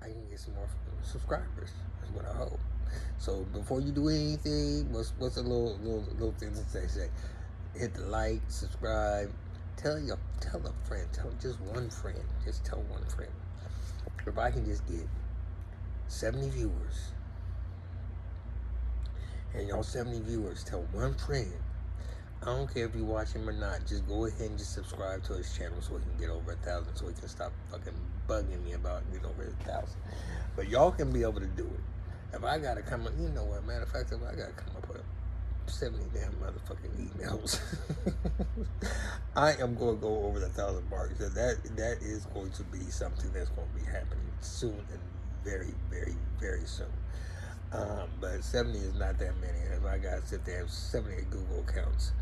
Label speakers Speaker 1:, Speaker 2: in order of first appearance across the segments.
Speaker 1: I can get some more subscribers. That's what I hope. So before you do anything, what's a little thing that they say? Hit the like, subscribe, tell a friend, tell just one friend, just tell one friend. If I can just get 70 viewers, and y'all 70 viewers, tell one friend. I don't care if you watch him or not. Just go ahead and just subscribe to his channel so he can get over 1,000, so he can stop fucking bugging me about getting over 1,000. But y'all can be able to do it. If I gotta come up, you know what? Matter of fact, if I gotta come up with 70 damn motherfucking emails, I am going to go over the 1,000 mark. So that is going to be something that's going to be happening soon, and very, very, very soon. But 70 is not that many. If I got to sit there, 70 Google accounts.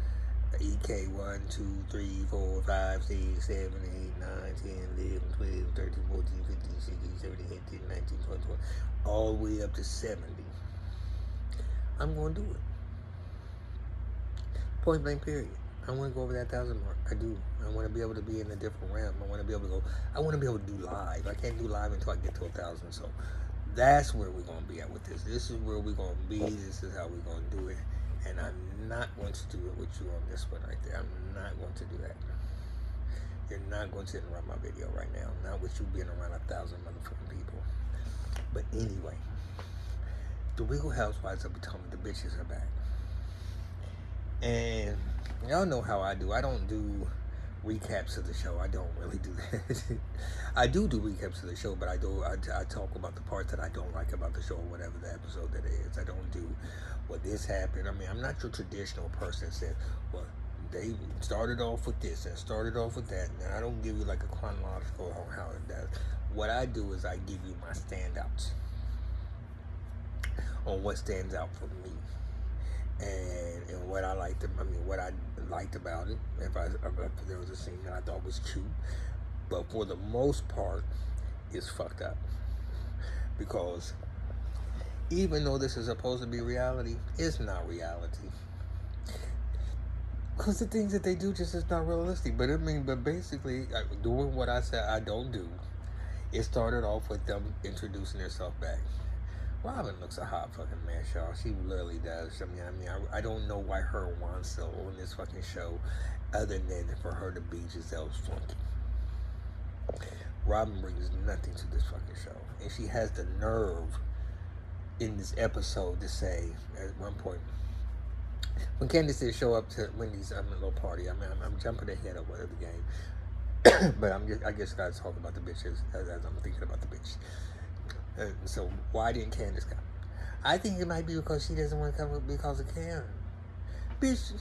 Speaker 1: EK 1, 2, 3, 4, 5, 6, 7, 8, 9, 10, 11, 12, 13, 14, 15, 16, 17, 18, 19, 20, 20, all the way up to 70. I'm going to do it. Point blank period. I want to go over that 1,000 mark. I do. I want to be able to be in a different realm. I want to be able to go. I want to be able to do live. I can't do live until I get to 1,000. So that's where we're going to be at with this. This is where we're going to be. This is how we're going to do it. And I'm not going to do it with you on this one right there. I'm not going to do that. You're not going to interrupt my video right now. Not with you being around 1,000 motherfucking people. But anyway, the Regal Housewives of Potomac, the bitches are back. And y'all know how I do. I don't do recaps of the show. I don't really do that. I do recaps of the show, but I talk about the parts that I don't like about the show, or whatever the episode that is. I don't do what this happened. I mean, I'm not your traditional person that says, well, they started off with this and started off with that. And I don't give you like a chronological on how it does. What I do is I give you my standouts on what stands out for me. And what I liked, what I liked about it. If there was a scene that I thought was cute, but for the most part, it's fucked up. Because even though this is supposed to be reality, it's not reality. Because the things that they do just is not realistic. But basically, doing what I said I don't do, it started off with them introducing themselves back. Robin looks a hot fucking mess, y'all. She literally does. I don't know why her and Juan still on this fucking show, other than for her to be Giselle's flunky. Robin brings nothing to this fucking show, and she has the nerve in this episode to say at one point, when Candace did show up to Wendy's little party. I'm jumping ahead of the game, but I guess gotta talk about the bitches as I'm thinking about the bitch. So why didn't Candace come? I think it might be because she doesn't want to come because of Karen. Bitch,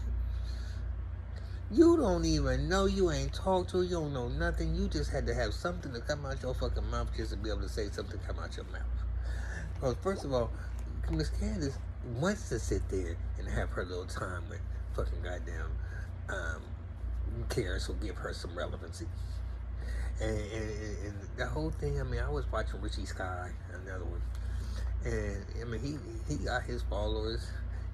Speaker 1: you don't even know. You ain't talked to her. You don't know nothing. You just had to have something to come out your fucking mouth just to be able to say something come out your mouth. Because first of all, Miss Candace wants to sit there and have her little time with fucking goddamn Karen, so give her some relevancy. And the whole thing, I was watching Richie Sky, another one, and he got his followers,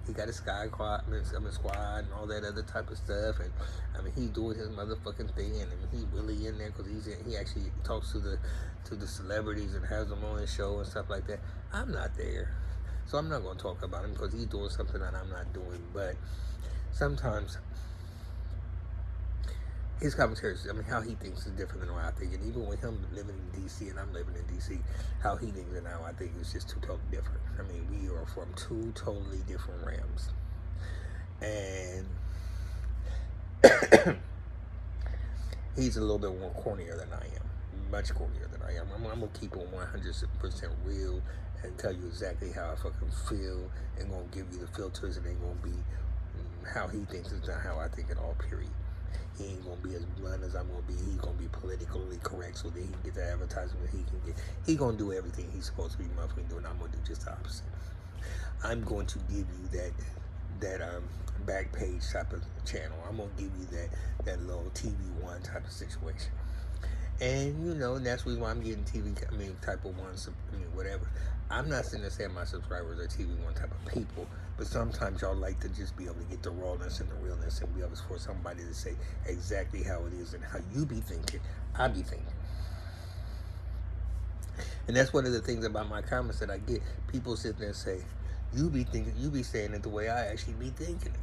Speaker 1: he got his Sky squad and all that other type of stuff, and he doing his motherfucking thing, and he really in there because he actually talks to the celebrities and has them on his show and stuff like that. I'm not there, so I'm not going to talk about him because he's doing something that I'm not doing. But sometimes his commentaries, how he thinks is different than what I think. And even with him living in D.C. and I'm living in D.C., how he thinks it now, I think is just too totally different. We are from two totally different realms. And he's a little bit more cornier than I am. Much cornier than I am. I'm going to keep it 100% real and tell you exactly how I fucking feel, and going to give you the filters, and ain't going to be how he thinks is not how I think at all, period. He ain't going to be as blunt as I'm going to be. He's going to be politically correct so that he can get the advertisement he can get. He's going to do everything he's supposed to be motherfucking doing. I'm going to do just the opposite. I'm going to give you that back page type of channel. I'm going to give you that little TV1 type of situation. And, that's the reason why I'm getting type of ones, whatever. I'm not sitting there saying my subscribers are TV1 type of people, but sometimes y'all like to just be able to get the rawness and the realness and be able for somebody to say exactly how it is and how you be thinking, I be thinking. And that's one of the things about my comments that I get. People sit there and say, you be saying it the way I actually be thinking it.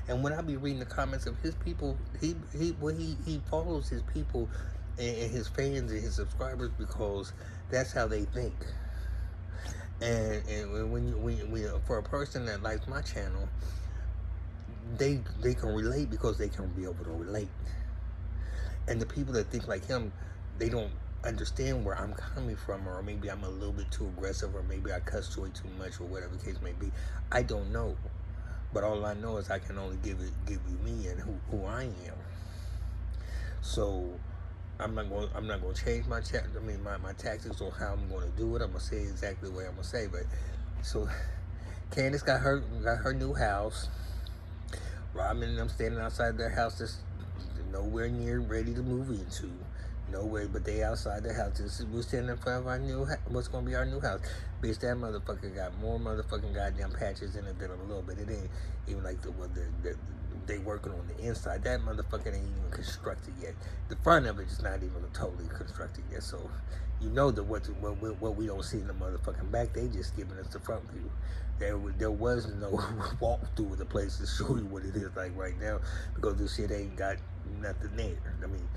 Speaker 1: And when I be reading the comments of his people, he follows his people and his fans and his subscribers because that's how they think. And when for a person that likes my channel, they can relate because they can be able to relate. And the people that think like him, they don't understand where I'm coming from, or maybe I'm a little bit too aggressive, or maybe I cuss way too much, or whatever the case may be. I don't know. But all I know is I can only give you me and who I am. So I'm not going to change my my tactics on how I'm going to do it. I'm going to say it exactly the way I'm going to say. But so Candace got her new house. Robin and them standing outside their house, that's nowhere near ready to move into. No way, but they outside the house. We're standing in front of our what's gonna be our new house. Bitch, that motherfucker got more motherfucking goddamn patches in it than a little bit. It ain't even like they working on the inside. That motherfucker ain't even constructed yet. The front of it is not even totally constructed yet. So you know that what we don't see in the motherfucking back, they just giving us the front view. There was no walk through the place to show you what it is like right now, because this shit ain't got nothing there. I mean,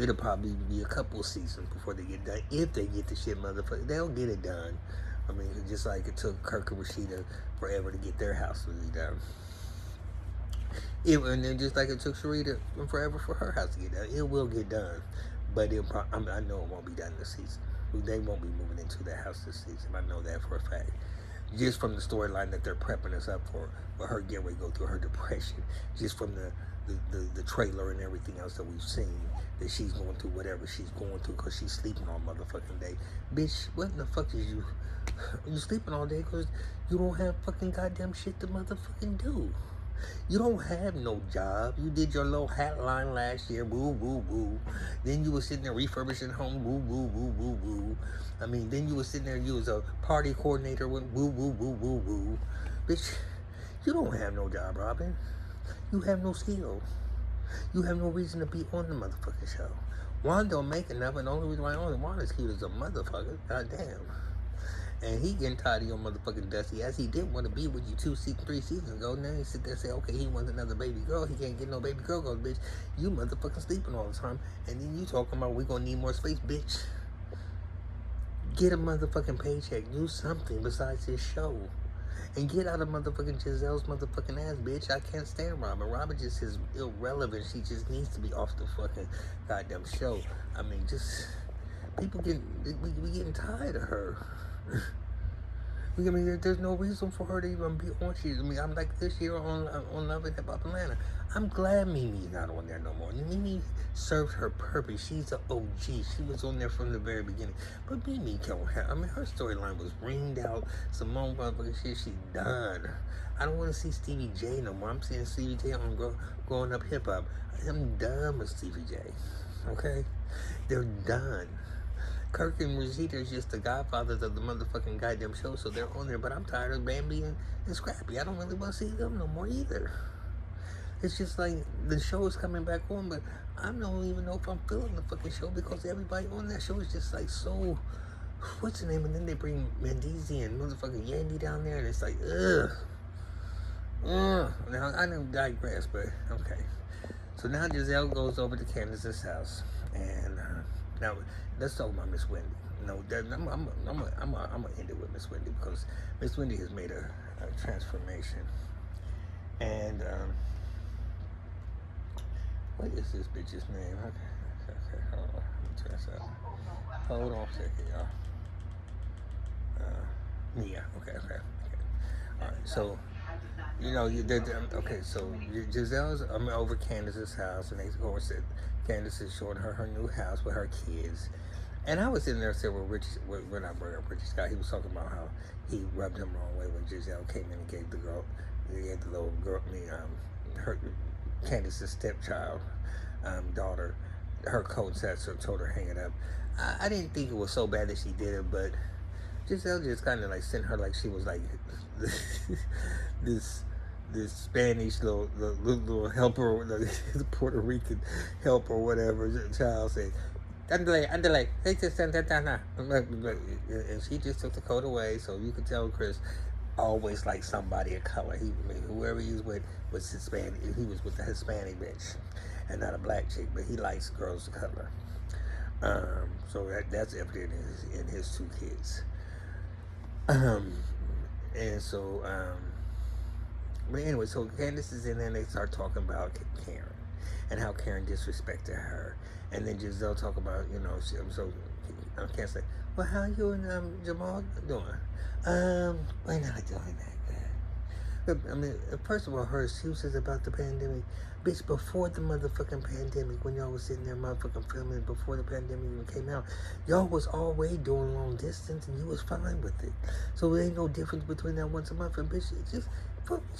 Speaker 1: it'll probably be a couple seasons before they get done. If they get the shit, motherfucker, they'll get it done. I mean, just like it took Kirk and Rashida forever to get their house to be done. And then just like it took Sharita forever for her house to get done, it will get done. But I know it won't be done this season. They won't be moving into that house this season. I know that for a fact. Just from the storyline that they're prepping us up for her getting ready to go through her depression. Just from the trailer and everything else that we've seen, that she's going through whatever she's going through because she's sleeping all motherfucking day. Bitch, what in the fuck is you sleeping all day because you don't have fucking goddamn shit to motherfucking do. You don't have no job. You did your little hat line last year, woo, woo, woo. Then you were sitting there refurbishing home, woo, woo, woo, woo, woo. I mean, then you were sitting there, you was a party coordinator with woo, woo, woo, woo, woo. Bitch, you don't have no job, Robin. You have no skill. You have no reason to be on the motherfucking show. Juan don't make enough, and the only reason why Juan is cute is a motherfucker. Goddamn. And he getting tired of your motherfucking dusty ass. He didn't want to be with you 3 seasons ago. Now he sit there and say, okay, he wants another baby girl. He can't get no baby girl because, bitch, you motherfucking sleeping all the time. And then you talking about we gonna need more space, bitch. Get a motherfucking paycheck. Do something besides this show. And get out of motherfucking Giselle's motherfucking ass, bitch. I can't stand Robin. Robin just is irrelevant. She just needs to be off the fucking goddamn show. I mean, just people we getting tired of her. I mean, there's no reason for her to even be on. I'm like this year on Love and Hip Hop Atlanta. I'm glad Mimi's not on there no more. Mimi served her purpose. She's an OG. She was on there from the very beginning. But Mimi don't have. I mean, her storyline was ringed out. Simone motherfucking shit. She done. I don't want to see Stevie J no more. I'm seeing Stevie J on Growing Up Hip Hop. I'm done with Stevie J. Okay, they're done. Kirk and Rashida is just the godfathers of the motherfucking goddamn show, so they're on there. But I'm tired of Bambi and Scrappy. I don't really want to see them no more either. It's just like the show is coming back on, but I don't even know if I'm feeling the fucking show because everybody on that show is just like so. What's the name? And then they bring Mendeezy and motherfucking Yandy down there, and it's like ugh. Now I didn't digress, but okay. So now Giselle goes over to Candace's house, and now let's talk about Miss Wendy. No, I'm gonna end it with Miss Wendy because Miss Wendy has made a transformation. And what is this bitch's name? Okay, hold on. Let me try this out. Hold on a second, y'all. Mia. Okay. All right, so. You know, okay, so Giselle's over Candace's house, and they go and said Candace is showing her new house with her kids. And I was in there saying, when I brought up Richie Scott, he was talking about how he rubbed him the wrong way when Giselle came in and gave the little girl, her Candace's stepchild, daughter, her coat set, so told her hang it up. I didn't think it was so bad that she did it, but Giselle just kind of like sent her like she was like this Spanish little helper, the Puerto Rican helper or whatever. The child said, underlay. Hey, just and she just took the coat away, so you could tell Chris always liked somebody of color. Whoever he was with was Hispanic. He was with the Hispanic bitch, and not a black chick. But he likes girls of color. So that's evident in his two kids. And so, but anyway, so Candace is in there and they start talking about Karen and how Karen disrespected her. And then Giselle talk about, I can't say, well, how you and Jamal doing? We're not doing that good. I mean, first of all, her excuses about the pandemic. Bitch, before the motherfucking pandemic, when y'all was sitting there motherfucking filming, before the pandemic even came out, y'all was already doing long distance and you was fine with it. So there ain't no difference between that once a month and bitch, just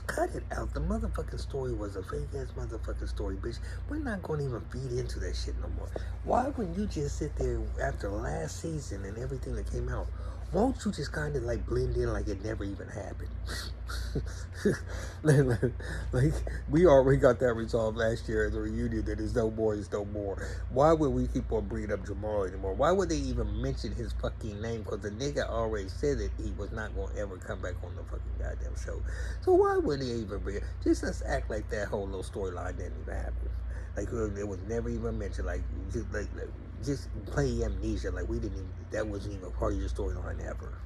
Speaker 1: cut it out. The motherfucking story was a fake ass motherfucking story, bitch. We're not going to even feed into that shit no more. Why wouldn't you just sit there after last season and everything that came out? Won't you just kind of like blend in like it never even happened? like we already got that resolved last year at the reunion that is no more is no more. Why would we keep on bringing up Jamal anymore? Why would they even mention his fucking name? Because the nigga already said that he was not going to ever come back on the fucking goddamn show. So why would they even bring it? Just let's act like that whole little storyline didn't even happen. Like it was never even mentioned. Like just play amnesia. Like we didn't even, that wasn't even part of your storyline ever.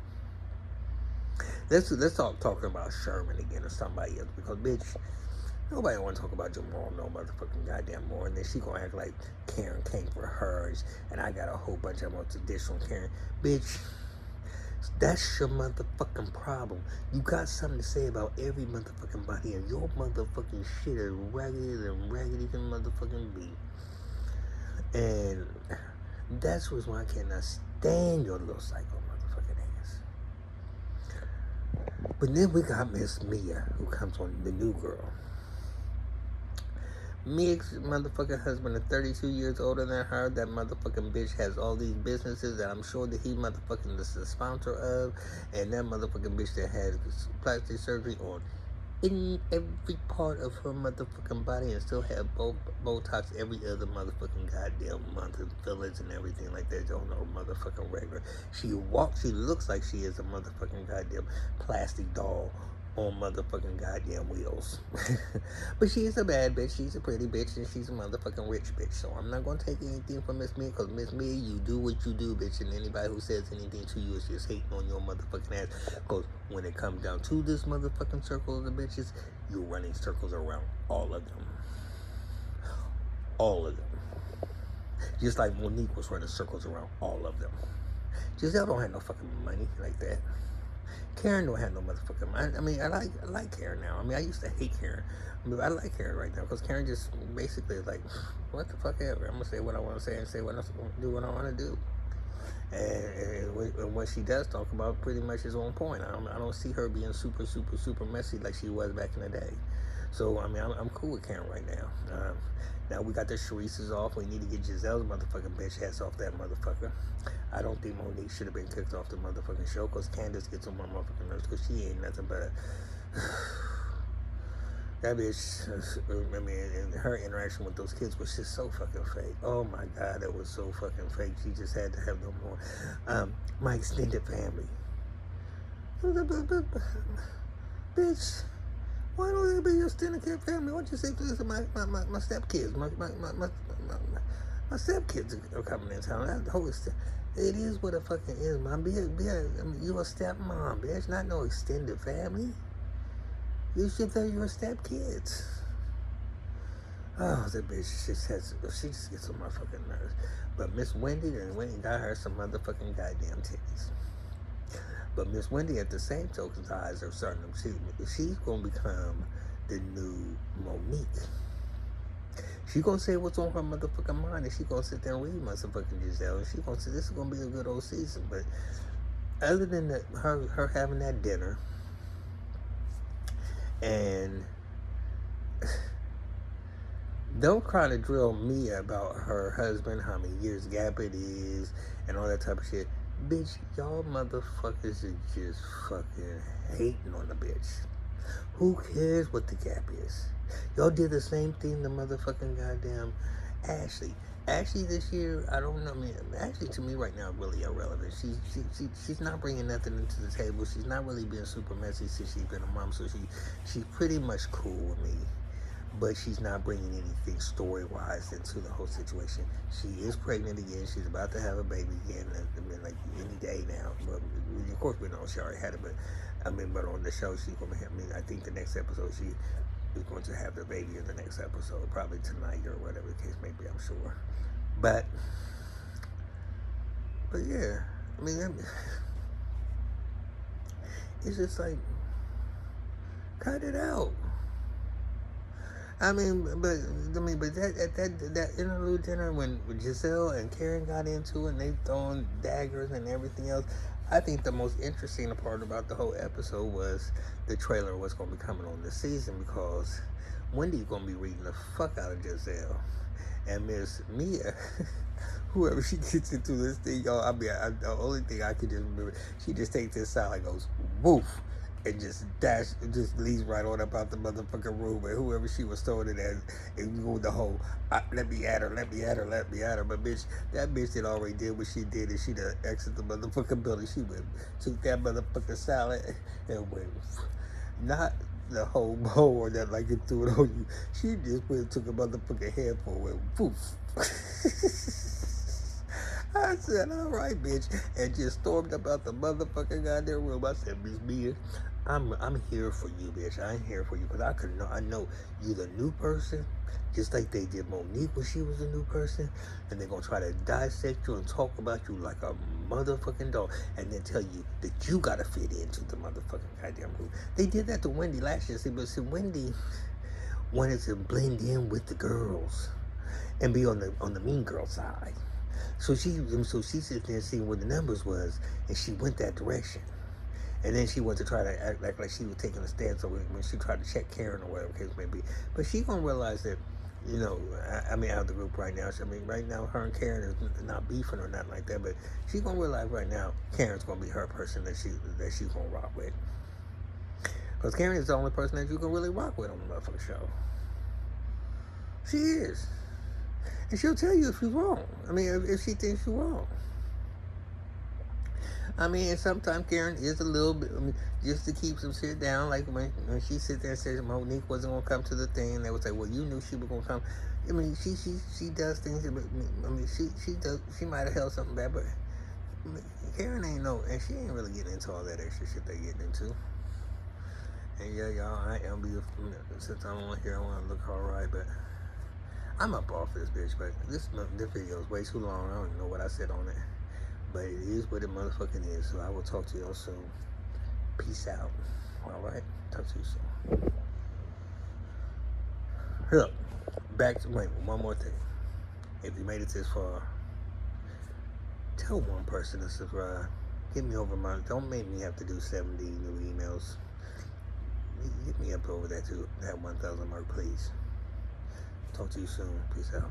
Speaker 1: Let's talk talking about Sherman again or somebody else, because bitch, nobody want to talk about Jamal no motherfucking goddamn more. And then she gonna act like Karen came for hers and I got a whole bunch of them additional Karen. Bitch, that's your motherfucking problem. You got something to say about every motherfucking body, and your motherfucking shit is raggedy can motherfucking be. And that's why I cannot stand your little psycho motherfucking ass. But then we got Miss Mia, who comes on, the new girl. Mia's motherfucking husband is 32 years older than her. That motherfucking bitch has all these businesses that I'm sure that he motherfucking is the sponsor of. And that motherfucking bitch that has plastic surgery on in every part of her motherfucking body and still have Botox every other motherfucking goddamn month and fillers and everything like that on her motherfucking regular. She looks like she is a motherfucking goddamn plastic doll on motherfucking goddamn wheels. But she is a bad bitch, she's a pretty bitch, and she's a motherfucking rich bitch. So I'm not gonna take anything from Miss Mia, because Miss Mia, you do what you do, bitch, and anybody who says anything to you is just hating on your motherfucking ass. Because when it comes down to this motherfucking circle of the bitches, you're running circles around all of them. All of them. Just like Monique was running circles around all of them. Giselle don't have no fucking money like that. Karen don't have no motherfucking money. I mean, I like Karen now. I mean, I used to hate Karen. I mean, I like Karen right now because Karen just basically is like, what the fuck ever. I'm gonna say what I want to say and say what I want to do what I want to do. And what she does talk about pretty much is on point. I don't see her being super messy like she was back in the day. So, I mean, I'm cool with Karen right now. Now we got the Sharice's off. We need to get Giselle's motherfucking bitch ass off that motherfucker. I don't think Monique should have been kicked off the motherfucking show because Candace gets on my motherfucking nerves because she ain't nothing but a... That bitch, I mean, and her interaction with those kids was just so fucking fake. Oh my God, it was so fucking fake. She just had to have no more. My extended family. Bitch, why don't it be your extended family? Why don't you say this to my stepkids? My stepkids are coming in town. That whole it is what it fucking is, man. I mean, you a stepmom, bitch, not no extended family. You should tell your stepkids. Oh, that bitch she just gets on my fucking nerves. But Miss Wendy got her some motherfucking goddamn titties. But Miss Wendy, at the same token, eyes are starting to she's gonna become the new Monique. She gonna say what's on her motherfucking mind, and she gonna sit there and read motherfucking Giselle, and she gonna say this is gonna be a good old season. But other than that, her having that dinner. And don't try to drill me about her husband, how many years gap it is, and all that type of shit. Bitch, y'all motherfuckers are just fucking hating on the bitch. Who cares what the gap is? Y'all did the same thing to motherfucking goddamn Ashley. Actually, this year, I don't know. I mean, actually, to me right now, really irrelevant. She's not bringing nothing into the table. She's not really being super messy since she's been a mom. So she's pretty much cool with me, but she's not bringing anything story wise into the whole situation. She is pregnant again. She's about to have a baby again. I mean, like any day now. But of course, we know she already had it. But I mean, but on the show, she's gonna have. I mean, I think the next episode she is going to have the baby in the next episode, probably tonight or whatever the case may be. I'm sure. But yeah, I mean, it's just like cut it out. But that at that interlude dinner when Giselle and Karen got into it and they throwing daggers and everything else, I think the most interesting part about the whole episode was the trailer was going to be coming on this season because Wendy's going to be reading the fuck out of Giselle, and Miss Mia. Whoever she gets into this thing, y'all, the only thing I could just remember, she just takes this side and goes, woof, and just leaves right on up out the motherfucking room, and whoever she was throwing it at, and go the whole, let me at her, let me at her, let me at her, but bitch, that bitch that already did what she did, and she done exited the motherfucking building. She went, took that motherfucking salad, and went, not the whole bowl or that like it threw it on you. She just went and took a motherfucking handful and poof. I said, all right, bitch, and just stormed up out the motherfucking goddamn room. I said, Miss Mia, I'm here for you, bitch. I'm here for you because I know you the new person, just like they did Monique when she was a new person, and they're gonna try to dissect you and talk about you like a motherfucking dog, and then tell you that you gotta fit into the motherfucking goddamn group. They did that to Wendy last year. But Wendy wanted to blend in with the girls and be on the mean girl side. So she sits there and seeing what the numbers was, and she went that direction. And then she went to try to act like she was taking a stance over when she tried to check Karen or whatever the case may be. But she gonna realize that, I mean, out of the group right now. I mean, right now, her and Karen is not beefing or nothing like that. But she gonna realize right now, Karen's gonna be her person that she's gonna rock with. Because Karen is the only person that you can really rock with on the motherfucking show. She is. And she'll tell you if you're wrong. I mean, if she thinks you're wrong. I mean, and sometimes Karen is a little bit, just to keep some shit down. Like when she sit there and says Monique wasn't going to come to the thing, and they would say, well, you knew she was going to come. I mean, she does things, but I mean, she might have held something back, but Karen ain't and she ain't really getting into all that extra shit they getting into. And yeah, y'all, I am beautiful. Since I'm on here, I want to look all right, but I'm up off this bitch, but this video is way too long. I don't even know what I said on it. But it is what it motherfucking is. So I will talk to y'all soon. Peace out. Alright? Talk to you soon. Look, one more thing. If you made it this far, tell one person to subscribe. Get me over don't make me have to do 70 new emails. Get me up over that 1,000 mark, please. Talk to you soon. Peace out.